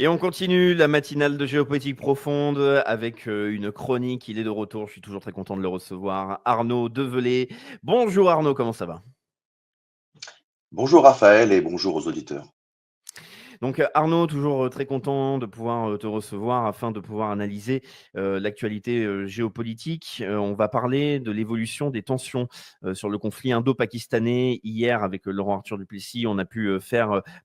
Et on continue la matinale de géopolitique profonde avec une chronique. Il est de retour. Je suis toujours très content de le recevoir. Arnaud Develay. Bonjour Arnaud, comment ça va? Bonjour Raphaël et bonjour aux auditeurs. Donc Arnaud, toujours très content de pouvoir te recevoir afin de pouvoir analyser l'actualité géopolitique. On va parler de l'évolution des tensions sur le conflit indo-pakistanais. Hier, avec Laurent Arthur Duplessis, on a pu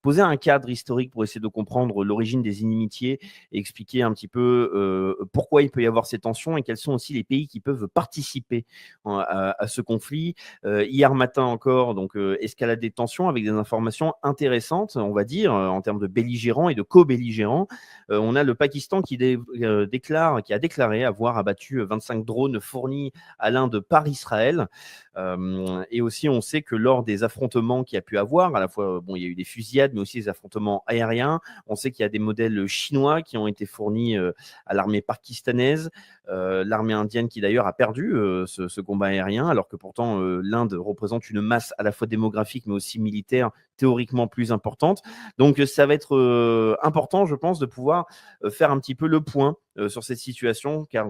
poser un cadre historique pour essayer de comprendre l'origine des inimitiés et expliquer un petit peu pourquoi il peut y avoir ces tensions et quels sont aussi les pays qui peuvent participer à ce conflit. Hier matin encore, donc escalade des tensions avec des informations intéressantes, on va dire, en termes de belligérants et de co-belligérants. On a le Pakistan qui a déclaré avoir abattu 25 drones fournis à l'Inde par Israël. Et aussi, on sait que lors des affrontements qu'il y a pu avoir, à la fois, bon, il y a eu des fusillades, mais aussi des affrontements aériens. On sait qu'il y a des modèles chinois qui ont été fournis à l'armée pakistanaise. L'armée indienne qui d'ailleurs a perdu ce combat aérien, alors que pourtant l'Inde représente une masse à la fois démographique mais aussi militaire théoriquement plus importante. Donc ça va être important, je pense, de pouvoir faire un petit peu le point sur cette situation, car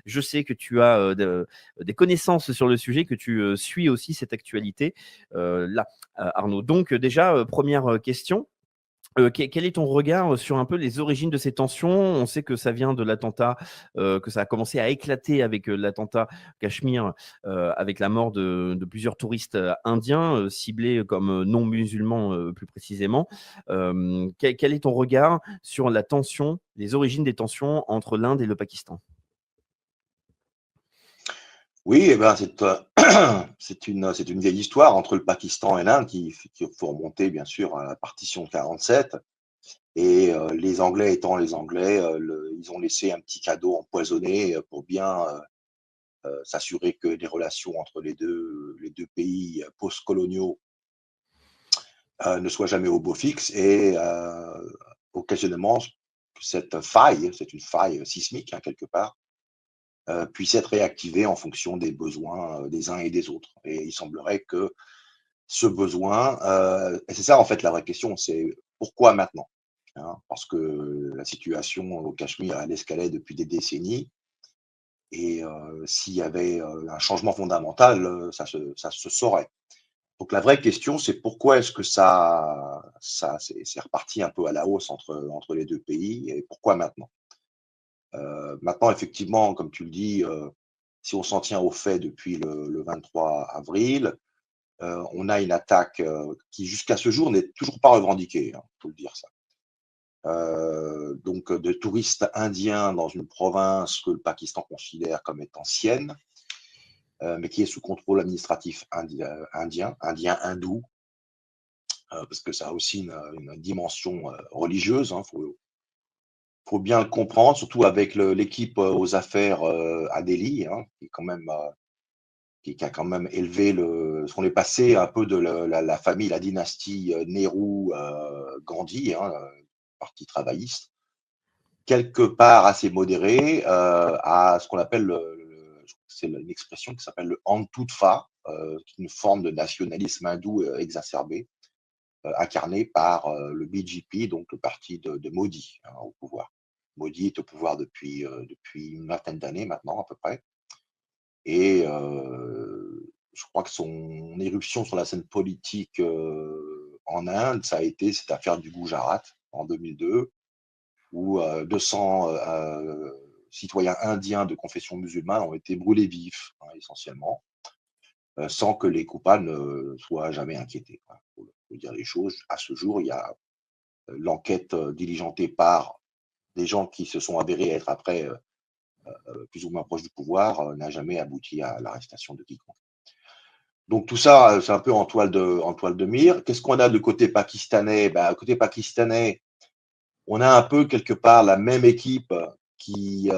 je sais que tu as des connaissances sur le sujet, que tu suis aussi cette actualité là, Arnaud. Donc déjà, première question. Quel est ton regard sur un peu les origines de ces tensions? On sait que ça vient de l'attentat, que ça a commencé à éclater avec l'attentat Cachemire, avec la mort de plusieurs touristes indiens, ciblés comme non musulmans, plus précisément. Quel est ton regard sur la tension, les origines des tensions entre l'Inde et le Pakistan? Oui, eh ben, c'est une vieille histoire entre le Pakistan et l'Inde qui faut remonter bien sûr à la partition de 47 et les Anglais étant les Anglais, ils ont laissé un petit cadeau empoisonné pour bien s'assurer que les relations entre les deux pays post-coloniaux ne soient jamais au beau fixe et occasionnellement cette faille, c'est une faille sismique hein, quelque part, puisse être réactivé en fonction des besoins des uns et des autres. Et il semblerait que ce besoin, et c'est ça en fait la vraie question, c'est pourquoi maintenant hein. Parce que la situation au Cachemire, elle escalait depuis des décennies et s'il y avait un changement fondamental, ça se saurait. Donc la vraie question, c'est pourquoi est-ce que c'est reparti un peu à la hausse entre les deux pays et pourquoi maintenant. Maintenant, effectivement, comme tu le dis, si on s'en tient aux faits depuis le 23 avril, on a une attaque qui, jusqu'à ce jour, n'est toujours pas revendiquée, il faut le dire ça. Donc, de touristes indiens dans une province que le Pakistan considère comme étant sienne, mais qui est sous contrôle administratif indien hindou, parce que ça a aussi une dimension religieuse, il faut bien le comprendre, surtout avec l'équipe aux affaires à Delhi, hein, qui est quand même qui a quand même élevé parce qu'on est passé un peu de la famille, la dynastie Nehru, Gandhi, hein, parti travailliste, quelque part assez modéré, à ce qu'on appelle c'est une expression qui s'appelle le Hindutva, qui est une forme de nationalisme hindou exacerbé, incarné par le BJP, donc le parti de Modi, hein, au pouvoir. Modi est au pouvoir depuis une vingtaine d'années maintenant, à peu près. Et je crois que son éruption sur la scène politique en Inde, ça a été cette affaire du Gujarat en 2002, où 200 citoyens indiens de confession musulmane ont été brûlés vifs, hein, essentiellement, sans que les coupables ne soient jamais inquiétés. Il faut dire les choses. À ce jour, il y a l'enquête diligentée par des gens qui se sont avérés être après plus ou moins proches du pouvoir, n'a jamais abouti à l'arrestation de quiconque. Donc tout ça, c'est un peu en toile de mire. Qu'est-ce qu'on a de côté pakistanais? Côté pakistanais, on a un peu quelque part la même équipe qui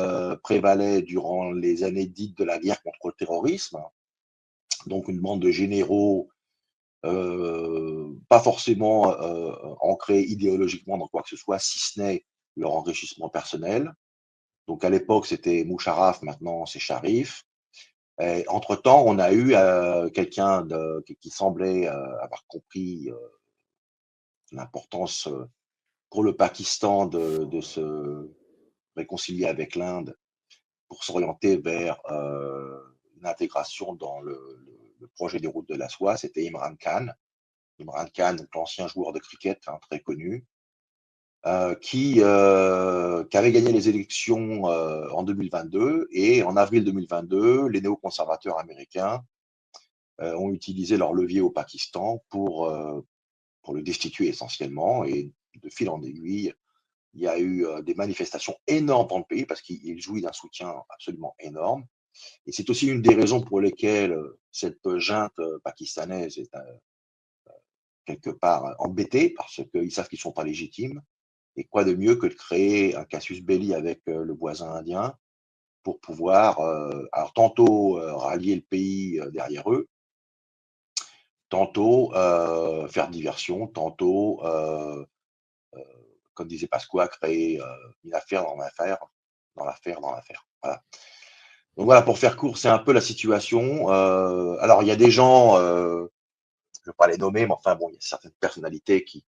prévalait durant les années dites de la guerre contre le terrorisme. Donc une bande de généraux, pas forcément ancrés idéologiquement dans quoi que ce soit, si ce n'est leur enrichissement personnel. Donc à l'époque, c'était Musharraf, maintenant c'est Sharif. Entre-temps, on a eu quelqu'un qui semblait avoir compris l'importance pour le Pakistan de se réconcilier avec l'Inde pour s'orienter vers une intégration dans le projet des routes de la soie, c'était Imran Khan. Imran Khan, donc l'ancien joueur de cricket, hein, très connu, qui avait gagné les élections en 2022. Et en avril 2022, les néoconservateurs américains ont utilisé leur levier au Pakistan pour le destituer essentiellement. Et de fil en aiguille, il y a eu des manifestations énormes dans le pays parce qu'il jouit d'un soutien absolument énorme. Et c'est aussi une des raisons pour lesquelles cette junte pakistanaise est quelque part embêtée, parce qu'ils savent qu'ils ne sont pas légitimes. Et quoi de mieux que de créer un casus belli avec le voisin indien pour pouvoir, alors tantôt rallier le pays derrière eux, tantôt faire diversion, tantôt, comme disait Pasqua, créer une affaire dans l'affaire, dans l'affaire, dans l'affaire. Voilà. Donc voilà, pour faire court, c'est un peu la situation. Alors, il y a des gens, je ne vais pas les nommer, mais enfin bon, il y a certaines personnalités qui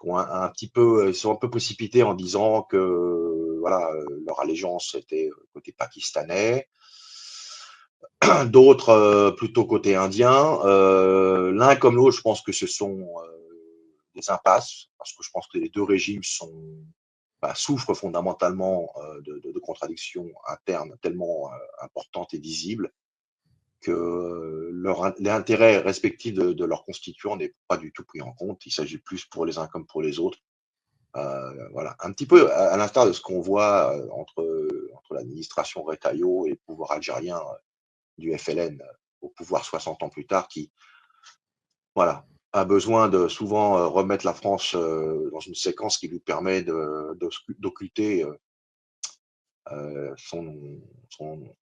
ont un petit peu, sont un peu précipités en disant que voilà, leur allégeance était côté pakistanais, d'autres plutôt côté indien. L'un comme l'autre, je pense que ce sont des impasses, parce que je pense que les deux régimes souffrent fondamentalement de contradictions internes tellement importantes et visibles que les intérêts respectifs de leurs constituants n'est pas du tout pris en compte. Il s'agit plus pour les uns comme pour les autres. Voilà, un petit peu à l'instar de ce qu'on voit entre l'administration Retailleau et le pouvoir algérien du FLN au pouvoir 60 ans plus tard, qui voilà, a besoin de souvent remettre la France dans une séquence qui lui permet d'occulter son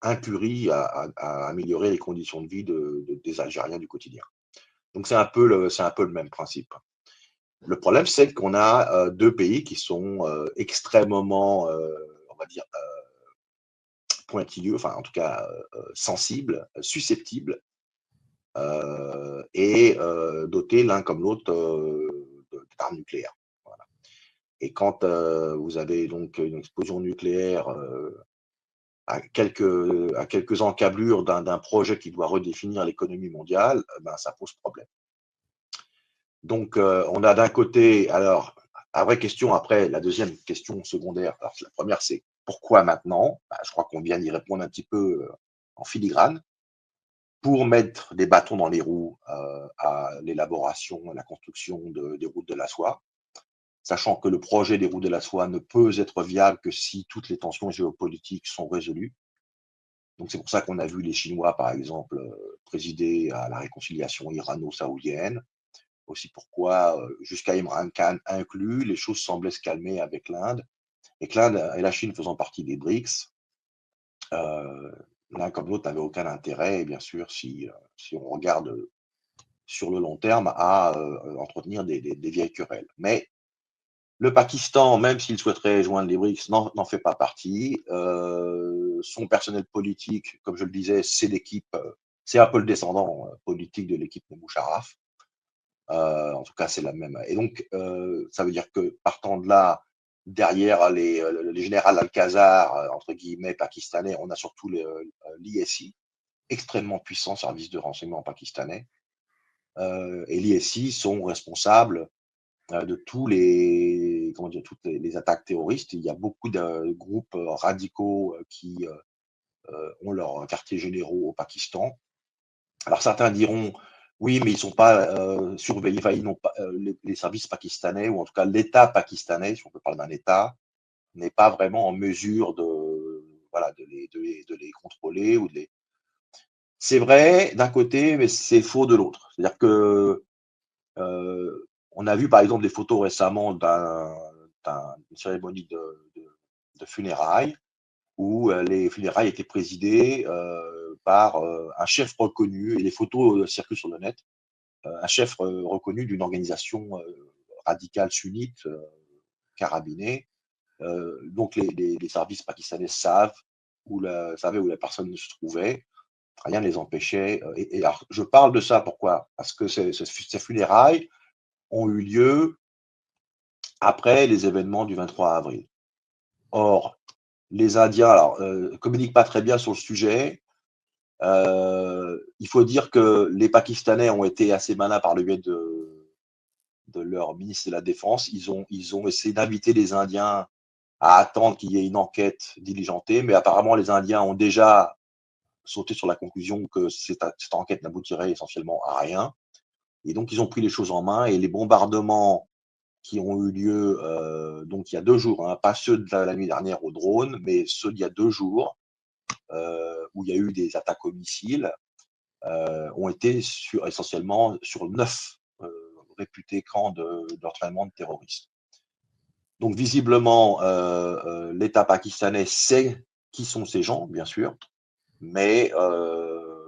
incurie à améliorer les conditions de vie des Algériens du quotidien. Donc c'est un peu le même principe. Le problème, c'est qu'on a deux pays qui sont extrêmement, on va dire, pointilleux, enfin en tout cas sensibles, susceptibles, et dotés l'un comme l'autre d'armes nucléaires. Voilà. Et quand vous avez donc une explosion nucléaire à quelques encablures d'un projet qui doit redéfinir l'économie mondiale, ben, ça pose problème. Donc, on a d'un côté, alors, la vraie question après, la deuxième question secondaire, alors la première c'est pourquoi maintenant? Ben, je crois qu'on vient d'y répondre un petit peu en filigrane, pour mettre des bâtons dans les roues à l'élaboration, à la construction des routes de la soie, sachant que le projet des routes de la soie ne peut être viable que si toutes les tensions géopolitiques sont résolues. Donc c'est pour ça qu'on a vu les Chinois, par exemple, présider à la réconciliation irano-saoudienne. Aussi pourquoi, jusqu'à Imran Khan inclus, les choses semblaient se calmer avec l'Inde. Et que l'Inde et la Chine faisant partie des BRICS, l'un comme l'autre n'avait aucun intérêt, bien sûr, si on regarde sur le long terme, à entretenir des vieilles querelles. Mais le Pakistan, même s'il souhaiterait joindre les BRICS, n'en fait pas partie. Son personnel politique, comme je le disais, c'est l'équipe, c'est un peu le descendant politique de l'équipe de Musharraf. En tout cas, c'est la même. Et donc, ça veut dire que partant de là, derrière les générales Al-Khazar, entre guillemets, pakistanais, on a surtout l'ISI, extrêmement puissant service de renseignement pakistanais. Et l'ISI sont responsables de toutes les attaques terroristes. Il y a beaucoup de groupes radicaux qui ont leurs quartiers généraux au Pakistan. Alors certains diront, oui, mais ils ne sont pas surveillés, enfin, ils n'ont pas, les services pakistanais, ou en tout cas l'État pakistanais, si on peut parler d'un État, n'est pas vraiment en mesure voilà, de les contrôler. C'est vrai d'un côté, mais c'est faux de l'autre. C'est-à-dire que on a vu par exemple des photos récemment d'une cérémonie de funérailles où les funérailles étaient présidées par un chef reconnu, et les photos circulent sur le net, un chef reconnu d'une organisation radicale sunnite, carabinée. Donc les services pakistanais savaient où la personne se trouvait. Rien ne les empêchait. Et alors, je parle de ça, pourquoi? Parce que ces funérailles ont eu lieu après les événements du 23 avril. Or, les Indiens alors, communiquent pas très bien sur le sujet. Il faut dire que les Pakistanais ont été assez malins par le biais de leur ministre de la Défense. Ils ont essayé d'inviter les Indiens à attendre qu'il y ait une enquête diligentée, mais apparemment les Indiens ont déjà sauté sur la conclusion que cette enquête n'aboutirait essentiellement à rien. Et donc ils ont pris les choses en main et les bombardements qui ont eu lieu donc il y a 2 jours, hein, pas ceux de la nuit dernière au drone, mais ceux d'il y a 2 jours, où il y a eu des attaques au missile, ont été essentiellement sur 9 réputés camps d'entraînement de terroristes. Donc visiblement, l'État pakistanais sait qui sont ces gens, bien sûr, mais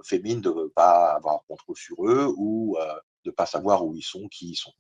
fait mine de ne pas avoir contrôle sur eux ou de ne pas savoir où ils sont, qui ils sont.